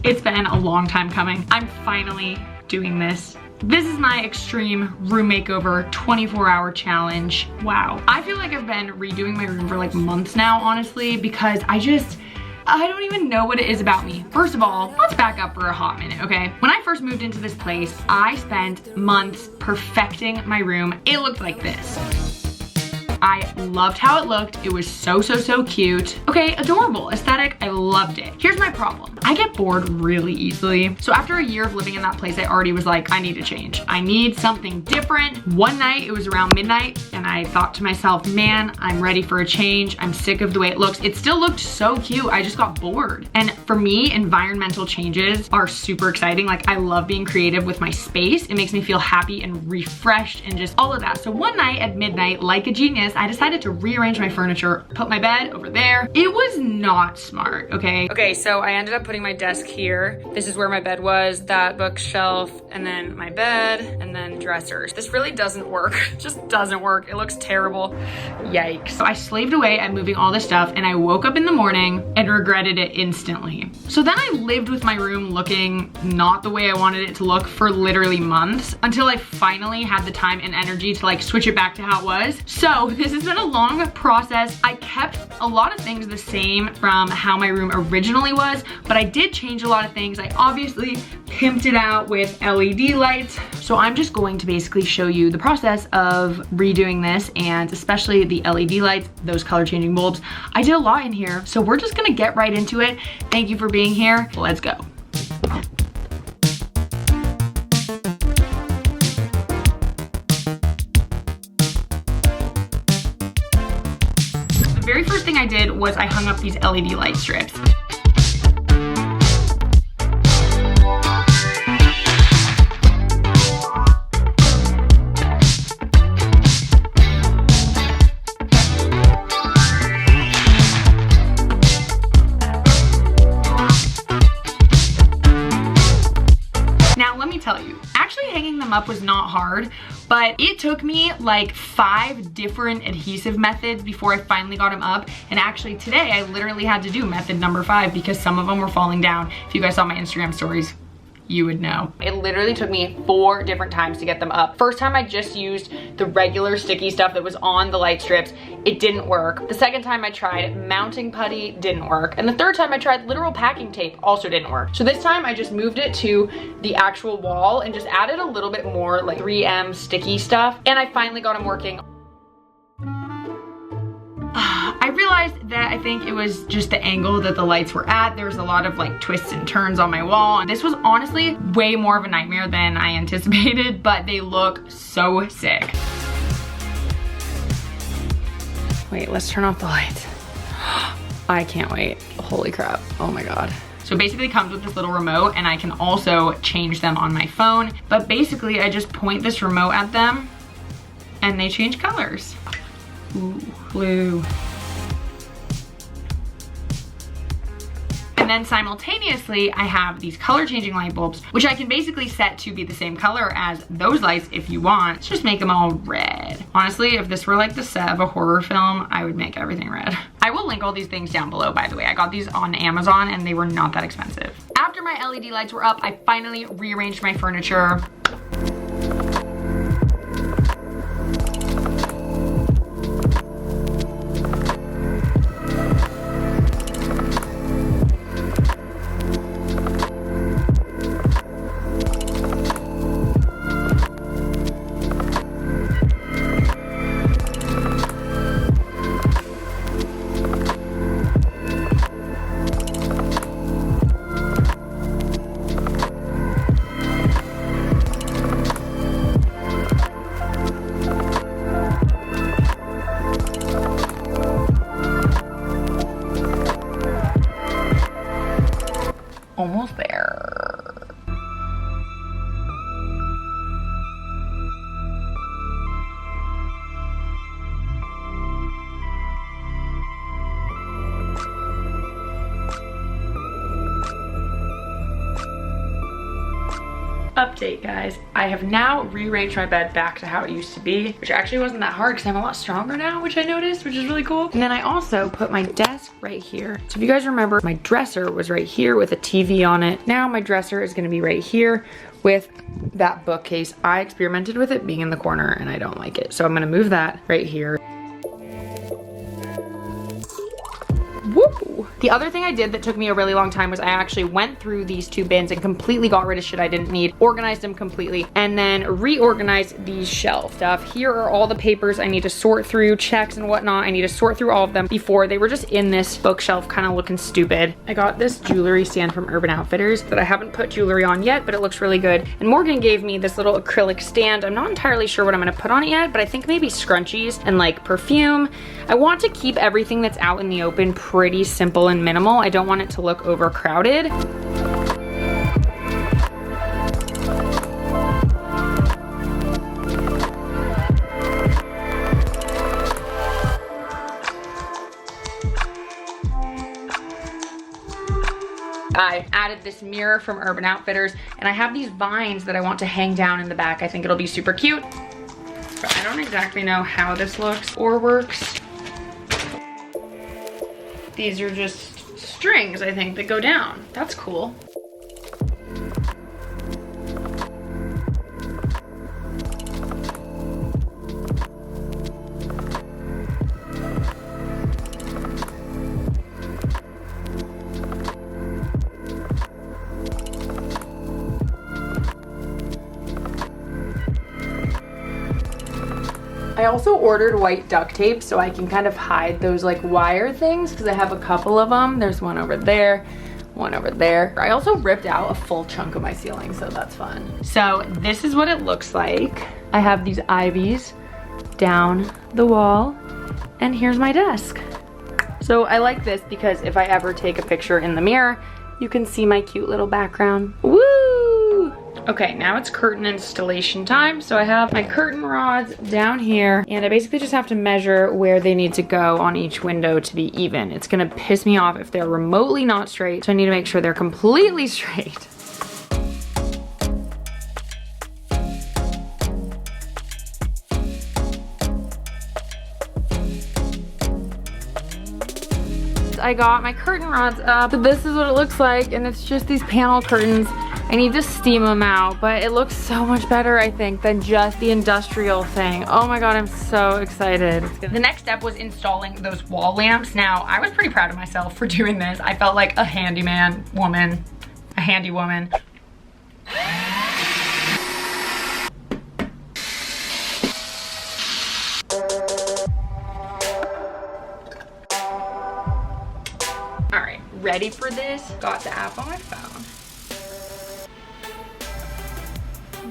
It's been a long time coming. I'm finally doing this. This is my extreme room makeover 24-hour challenge. Wow. I feel like I've been redoing my room for like months now, honestly, because I don't even know what it is about me. First of all, let's back up for a hot minute, okay? When I first moved into this place, I spent months perfecting my room. It looked like this. I loved how it looked. It was so cute. Okay, adorable, aesthetic, I loved it. Here's my problem. I get bored really easily. So after a year of living in that place, I already was like, I need a change. I need something different. One night, it was around midnight, and I thought to myself, man, I'm ready for a change. I'm sick of the way it looks. It still looked so cute. I just got bored. And for me, environmental changes are super exciting. Like, I love being creative with my space. It makes me feel happy and refreshed and just all of that. So one night at midnight, like a genius, I decided to rearrange my furniture, put my bed over there. It was not smart, okay? Okay, so I ended up putting my desk here. This is where my bed was, that bookshelf, and then my bed, and then dressers. This really doesn't work. It just doesn't work. It looks terrible. Yikes. So I slaved away at moving all this stuff, and I woke up in the morning and regretted it instantly. So then I lived with my room looking not the way I wanted it to look for literally months, until I finally had the time and energy to like switch it back to how it was. So this has been a long process. I kept a lot of things the same from how my room originally was, but I did change a lot of things. I obviously pimped it out with LED lights. So I'm just going to basically show you the process of redoing this, and especially the LED lights, those color changing bulbs. I did a lot in here, so we're just gonna get right into it. Thank you for being here. Let's go. The very first thing I did was I hung up these LED light strips. Now let me tell you, actually hanging them up was not hard, but it took me like 5 different adhesive methods before I finally got them up. And actually today I literally had to do method number 5 because some of them were falling down. If you guys saw my Instagram stories, you would know. It literally took me 4 different times to get them up. First time I just used the regular sticky stuff that was on the light strips. It didn't work. The second time I tried mounting putty, didn't work. And the third time I tried literal packing tape, also didn't work. So this time I just moved it to the actual wall and just added a little bit more like 3M sticky stuff. And I finally got them working. I realized that I think it was just the angle that the lights were at. There was a lot of like twists and turns on my wall. And this was honestly way more of a nightmare than I anticipated, but they look so sick. Wait, let's turn off the lights. I can't wait. Holy crap. Oh my God. So basically it comes with this little remote, and I can also change them on my phone. But basically I just point this remote at them and they change colors. Ooh, blue. And then simultaneously, I have these color changing light bulbs, which I can basically set to be the same color as those lights if you want. Let's just make them all red. Honestly, if this were like the set of a horror film, I would make everything red. I will link all these things down below, by the way. I got these on Amazon and they were not that expensive. After my LED lights were up, I finally rearranged my furniture. Update, guys. I have now rearranged my bed back to how it used to be, which actually wasn't that hard because I'm a lot stronger now, which I noticed, which is really cool. And then I also put my desk right here. So if you guys remember, my dresser was right here with a TV on it. Now my dresser is gonna be right here with that bookcase. I experimented with it being in the corner and I don't like it. So I'm gonna move that right here. Woo! The other thing I did that took me a really long time was I actually went through these 2 bins and completely got rid of shit I didn't need, organized them completely, and then reorganized these shelf stuff. Here are all the papers I need to sort through, checks and whatnot. I need to sort through all of them before they were just in this bookshelf kind of looking stupid. I got this jewelry stand from Urban Outfitters that I haven't put jewelry on yet, but it looks really good. And Morgan gave me this little acrylic stand. I'm not entirely sure what I'm gonna put on it yet, but I think maybe scrunchies and like perfume. I want to keep everything that's out in the open pretty simple and minimal. I don't want it to look overcrowded. I added this mirror from Urban Outfitters, and I have these vines that I want to hang down in the back. I think it'll be super cute. But I don't exactly know how this looks or works. These are just strings, I think, that go down. That's cool. I also ordered white duct tape so I can kind of hide those like wire things because I have a couple of them. There's one over there, one over there. I also ripped out a full chunk of my ceiling, so that's fun. So this is what it looks like. I have these ivies down the wall, and here's my desk. So I like this because if I ever take a picture in the mirror, you can see my cute little background. Woo! Okay, now it's curtain installation time. So I have my curtain rods down here, and I basically just have to measure where they need to go on each window to be even. It's gonna piss me off if they're remotely not straight, so I need to make sure they're completely straight. I got my curtain rods up. So this is what it looks like, and it's just these panel curtains. I need to steam them out, but it looks so much better, I think, than just the industrial thing. Oh my God, I'm so excited. The next step was installing those wall lamps. Now, I was pretty proud of myself for doing this. I felt like a handyman woman, a handy woman. All right, ready for this? Got the app on my phone.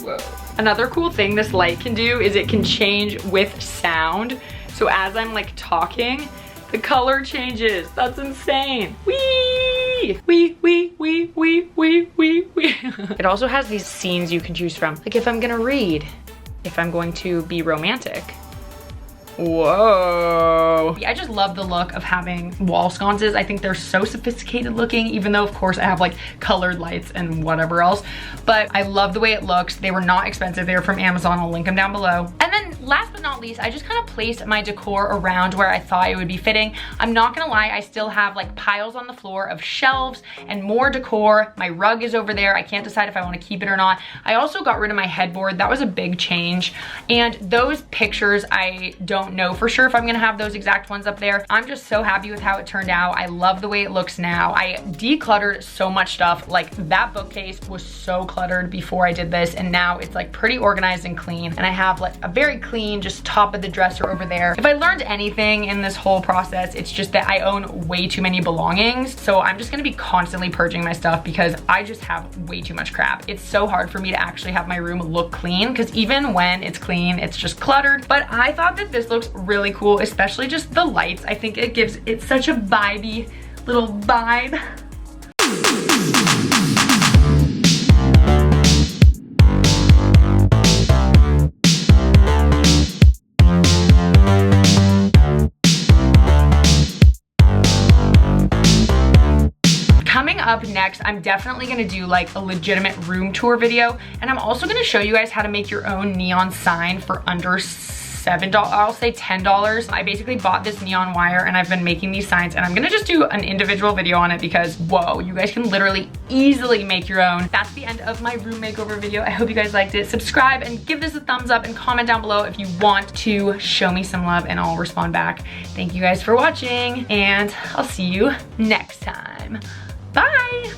Whoa. Another cool thing this light can do is it can change with sound. So as I'm like talking, the color changes. That's insane. Wee! Wee, wee, wee, wee, wee, wee, wee. It also has these scenes you can choose from. Like if I'm gonna read, if I'm going to be romantic. Whoa. Yeah, I just love the look of having wall sconces. I think they're so sophisticated looking, even though of course I have like colored lights and whatever else. But I love the way it looks. They were not expensive. They were from Amazon. I'll link them down below. And then last but not least, I just kind of placed my decor around where I thought it would be fitting. I'm not gonna lie, I still have like piles on the floor of shelves and more decor. My rug is over there. I can't decide if I want to keep it or not. I also got rid of my headboard. That was a big change. And those pictures, I don't know for sure if I'm gonna have those exact ones up there. I'm just so happy with how it turned out. I love the way it looks now. I decluttered so much stuff. Like that bookcase was so cluttered before I did this, and now it's like pretty organized and clean. And I have like a very clean just top of the dresser over there. If I learned anything in this whole process, it's just that I own way too many belongings. So I'm just gonna be constantly purging my stuff because I just have way too much crap. It's so hard for me to actually have my room look clean because even when it's clean, it's just cluttered. But I thought that this looks really cool, especially just the lights. I think it gives it such a vibey little vibe. Coming up next, I'm definitely gonna do like a legitimate room tour video, and I'm also gonna show you guys how to make your own neon sign for under $7, I'll say $10. I basically bought this neon wire and I've been making these signs, and I'm gonna just do an individual video on it because whoa, you guys can literally easily make your own. That's the end of my room makeover video. I hope you guys liked it. Subscribe and give this a thumbs up and comment down below if you want to show me some love and I'll respond back. Thank you guys for watching and I'll see you next time. Bye.